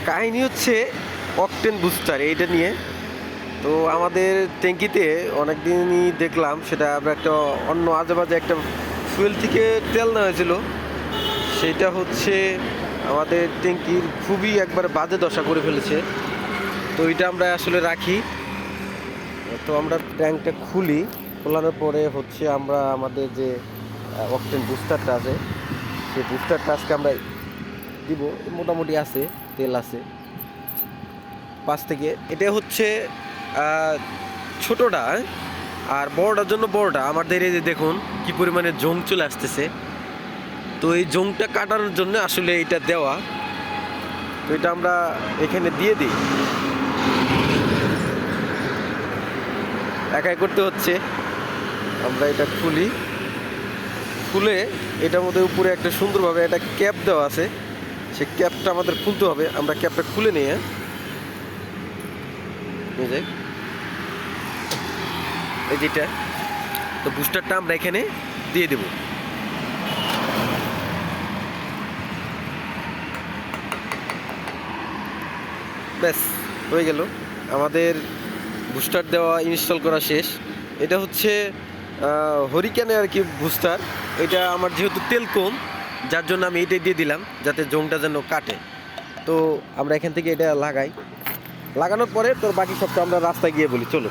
কাহিনী হচ্ছে octane booster এইটা নিয়ে। তো আমাদের ট্যাঙ্কিতে অনেক দিনই দেখলাম সেটা আমরা একটা অন্য আজেবাজে একটা ফুয়েল থেকে তেল নেওয়া হয়েছিল। সেটা হচ্ছে আমাদের ট্যাঙ্কির খুবই একবার বাজে দশা করে ফেলেছে। তো এটা আমরা আসলে রাখি। তো আমরা ট্যাঙ্কটা খুলি, খোলানোর পরে হচ্ছে আমরা আমাদের যে অকটেন বুস্টারটা আছে সেই বুস্টারটা আজকে আমরা দিব। মোটামুটি আছে, তেল আছে 5 থেকে। এটা হচ্ছে ছোটোটা, আর বড়টার জন্য বড়টা। আমাদের এই যে দেখুন কি পরিমাণে জং চলে আসতেছে। তো এই জংটা কাটানোর জন্য আসলে এটা দেওয়া। তো এটা আমরা এখানে দিয়ে দিই, একাই করতে হচ্ছে। আমরা এটা খুলি, খুলে এটার মধ্যে উপরে একটা সুন্দরভাবে একটা ক্যাপ দেওয়া আছে, সেই ক্যাপটা আমাদের খুলতে হবে। আমরা ক্যাপটা খুলে নিয়ে যাই, এই যেটা। তো বুস্টারটা আমরা এখানে দিয়ে দেব। ব্যাস হয়ে গেল, আমাদের বুস্টার দেওয়া ইনস্টল করা শেষ। এটা হচ্ছে হরিকেনে আর কি বুস্টার। এটা আমার যেহেতু তেল কম, যার জন্য আমি এটাই দিয়ে দিলাম যাতে জংটা যেন কাটে। তো আমরা এখান থেকে এটা লাগাই, লাগানোর পরে তোর বাকি সবটা আমরা রাস্তায় গিয়ে বলি, চলো।